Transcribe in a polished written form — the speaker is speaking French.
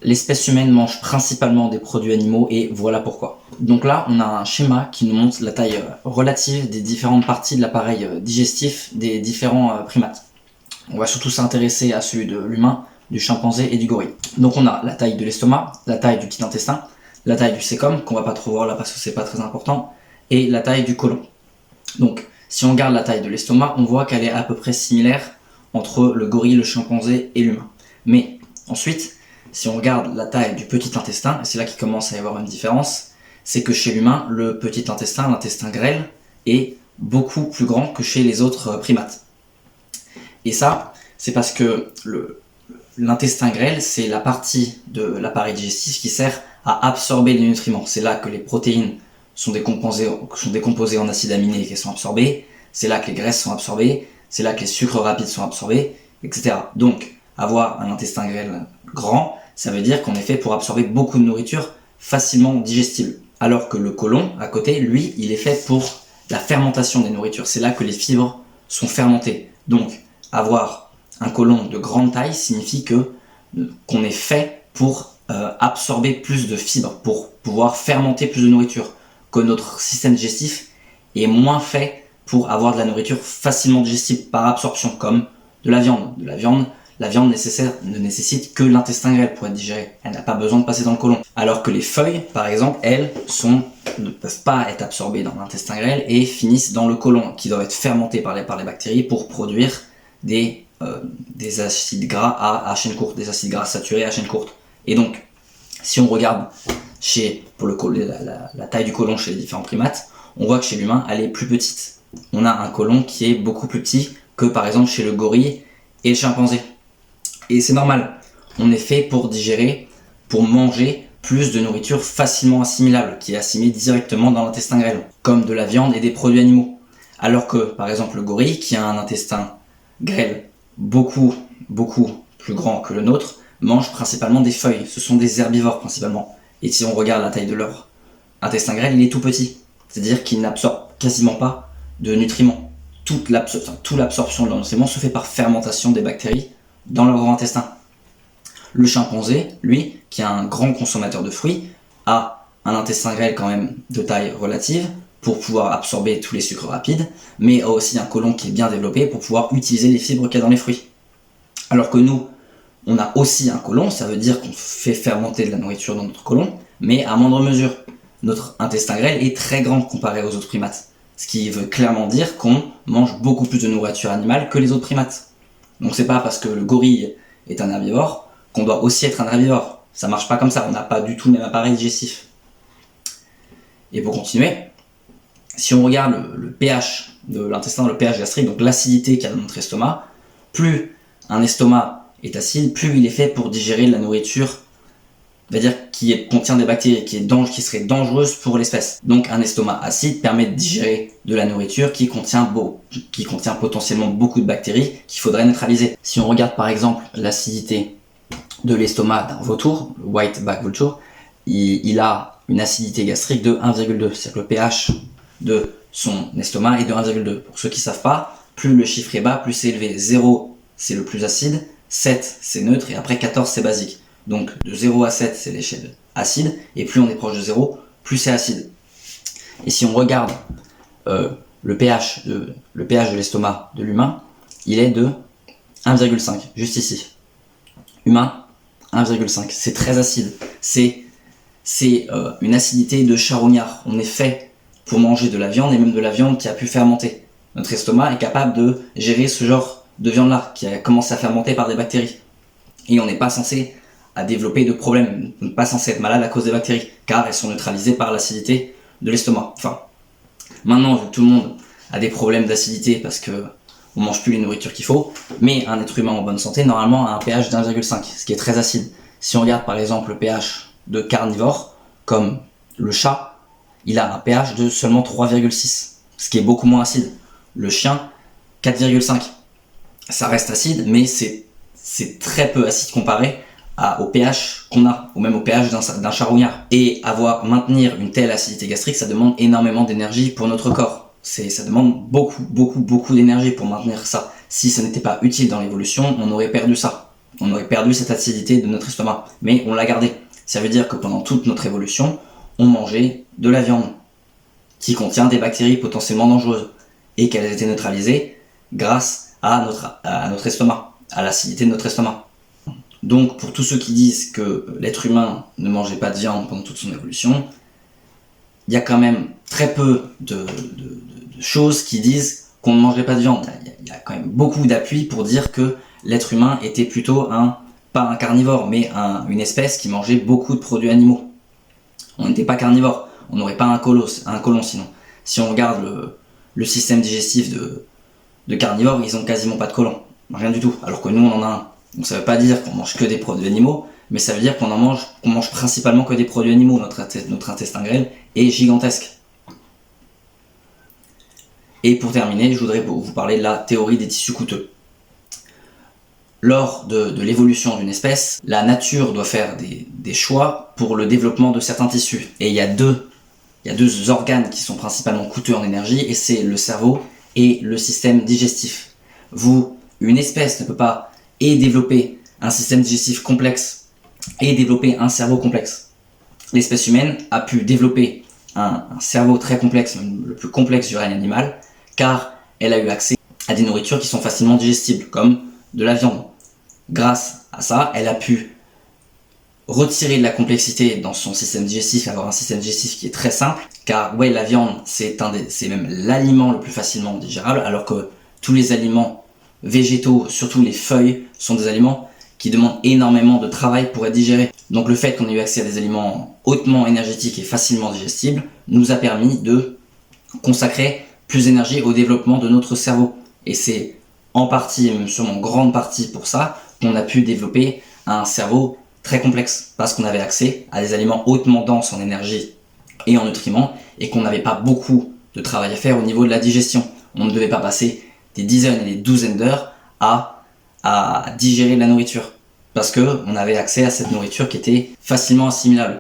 L'espèce humaine mange principalement des produits animaux et voilà pourquoi. Donc là, on a un schéma qui nous montre la taille relative des différentes parties de l'appareil digestif des différents primates. On va surtout s'intéresser à celui de l'humain, du chimpanzé et du gorille. Donc on a la taille de l'estomac, la taille du petit intestin, la taille du cécum, qu'on va pas trop voir là parce que c'est pas très important, et la taille du côlon. Donc si on regarde la taille de l'estomac, on voit qu'elle est à peu près similaire entre le gorille, le chimpanzé et l'humain. Mais ensuite, si on regarde la taille du petit intestin, et c'est là qu'il commence à y avoir une différence, c'est que chez l'humain, le petit intestin, l'intestin grêle, est beaucoup plus grand que chez les autres primates. Et ça, c'est parce que l'intestin grêle, c'est la partie de l'appareil digestif qui sert à absorber les nutriments. C'est là que les protéines sont décomposées en acides aminés et qu'elles sont absorbées. C'est là que les graisses sont absorbées. C'est là que les sucres rapides sont absorbés, etc. Donc, avoir un intestin grêle grand, ça veut dire qu'on est fait pour absorber beaucoup de nourriture facilement digestible. Alors que le côlon, à côté, lui, il est fait pour la fermentation des nourritures. C'est là que les fibres sont fermentées. Donc, avoir un côlon de grande taille signifie qu'on est fait pour absorber plus de fibres, pour pouvoir fermenter plus de nourriture, que notre système digestif est moins fait pour avoir de la nourriture facilement digestible par absorption, comme de la viande. La viande ne nécessite que l'intestin grêle pour être digérée. Elle n'a pas besoin de passer dans le côlon. Alors que les feuilles, par exemple, elles ne peuvent pas être absorbées dans l'intestin grêle et finissent dans le côlon, qui doit être fermenté par les bactéries pour produire des acides gras à chaîne courte, des acides gras saturés à chaîne courte. Et donc, si on regarde pour la taille du côlon chez les différents primates, on voit que chez l'humain, elle est plus petite. On a un côlon qui est beaucoup plus petit que par exemple chez le gorille et le chimpanzé. Et c'est normal, on est fait pour digérer, pour manger plus de nourriture facilement assimilable, qui est assimilée directement dans l'intestin grêle, comme de la viande et des produits animaux. Alors que, par exemple, le gorille, qui a un intestin grêle beaucoup plus grand que le nôtre, mange principalement des feuilles. Ce sont des herbivores principalement. Et si on regarde la taille de leur intestin grêle, il est tout petit. C'est-à-dire qu'il n'absorbe quasiment pas de nutriments. Toute l'absorption de leurs nutriments se fait par fermentation des bactéries dans leur grand intestin. Le chimpanzé, lui, qui est un grand consommateur de fruits, a un intestin grêle quand même de taille relative pour pouvoir absorber tous les sucres rapides, mais a aussi un côlon qui est bien développé pour pouvoir utiliser les fibres qu'il y a dans les fruits. Alors que nous, on a aussi un côlon, ça veut dire qu'on fait fermenter de la nourriture dans notre côlon, mais à moindre mesure. Notre intestin grêle est très grand comparé aux autres primates, ce qui veut clairement dire qu'on mange beaucoup plus de nourriture animale que les autres primates. Donc c'est pas parce que le gorille est un herbivore qu'on doit aussi être un herbivore. Ça marche pas comme ça, on n'a pas du tout le même appareil digestif. Et pour continuer, si on regarde le pH de l'intestin, le pH gastrique, donc l'acidité qu'il y a dans notre estomac, plus un estomac est acide, plus il est fait pour digérer de la nourriture, c'est-à-dire qui contient des bactéries, qui seraient dangereuses pour l'espèce. Donc un estomac acide permet de digérer de la nourriture qui contient potentiellement beaucoup de bactéries qu'il faudrait neutraliser. Si on regarde par exemple l'acidité de l'estomac d'un vautour, le whiteback vulture, il a une acidité gastrique de 1,2, c'est-à-dire que le pH de son estomac est de 1,2. Pour ceux qui ne savent pas, plus le chiffre est bas, plus c'est élevé. 0, c'est le plus acide, 7, c'est neutre, et après 14, c'est basique. Donc de 0 à 7, c'est l'échelle acide, et plus on est proche de 0, plus c'est acide. Et si on regarde le pH de l'estomac de l'humain, il est de 1,5, juste ici. Humain, 1,5, c'est très acide. C'est une acidité de charognard. On est fait pour manger de la viande, et même de la viande qui a pu fermenter. Notre estomac est capable de gérer ce genre de viande-là, qui a commencé à fermenter par des bactéries. Et on n'est pas censé développer de problèmes, on n'est pas censé être malade à cause des bactéries, car elles sont neutralisées par l'acidité de l'estomac. Enfin, maintenant, vu que tout le monde a des problèmes d'acidité parce que on mange plus les nourritures qu'il faut, mais un être humain en bonne santé, normalement, a un pH de 1,5, ce qui est très acide. Si on regarde par exemple le pH de carnivores, comme le chat, il a un pH de seulement 3,6, ce qui est beaucoup moins acide. Le chien, 4,5. Ça reste acide, mais c'est très peu acide comparé au pH qu'on a, ou même au pH d'un charognard. Et maintenir une telle acidité gastrique, ça demande énormément d'énergie pour notre corps. Ça demande beaucoup d'énergie pour maintenir ça. Si ça n'était pas utile dans l'évolution, on aurait perdu ça. On aurait perdu cette acidité de notre estomac, mais on l'a gardé. Ça veut dire que pendant toute notre évolution, on mangeait de la viande qui contient des bactéries potentiellement dangereuses et qu'elles étaient neutralisées grâce à notre estomac, à l'acidité de notre estomac. Donc pour tous ceux qui disent que l'être humain ne mangeait pas de viande pendant toute son évolution, il y a quand même très peu de choses qui disent qu'on ne mangeait pas de viande. Il y a quand même beaucoup d'appui pour dire que l'être humain était plutôt pas un carnivore, mais une espèce qui mangeait beaucoup de produits animaux. On n'était pas carnivore, on n'aurait pas un côlon sinon. Si on regarde le système digestif de carnivores, ils ont quasiment pas de côlon, rien du tout, alors que nous on en a un. Donc ça veut pas dire qu'on mange que des produits animaux, mais ça veut dire qu'on mange principalement que des produits animaux. Notre intestin grêle est gigantesque. Et pour terminer, je voudrais vous parler de la théorie des tissus coûteux. Lors de l'évolution d'une espèce, la nature doit faire des choix pour le développement de certains tissus. Et il y a deux organes qui sont principalement coûteux en énergie, et c'est le cerveau et le système digestif. Une espèce ne peut pas développer un système digestif complexe et développer un cerveau complexe. L'espèce humaine a pu développer un cerveau très complexe, même le plus complexe du règne animal, car elle a eu accès à des nourritures qui sont facilement digestibles, comme de la viande. Grâce à ça, elle a pu retirer de la complexité dans son système digestif, avoir un système digestif qui est très simple, car la viande, c'est même l'aliment le plus facilement digérable, alors que tous les aliments végétaux, surtout les feuilles, sont des aliments qui demandent énormément de travail pour être digérés. Donc le fait qu'on ait eu accès à des aliments hautement énergétiques et facilement digestibles nous a permis de consacrer plus d'énergie au développement de notre cerveau. Et c'est en partie, et même sûrement en grande partie pour ça, qu'on a pu développer un cerveau très complexe, parce qu'on avait accès à des aliments hautement denses en énergie et en nutriments, et qu'on n'avait pas beaucoup de travail à faire au niveau de la digestion. On ne devait pas passer des dizaines et des douzaines d'heures à digérer de la nourriture, parce qu'on avait accès à cette nourriture qui était facilement assimilable.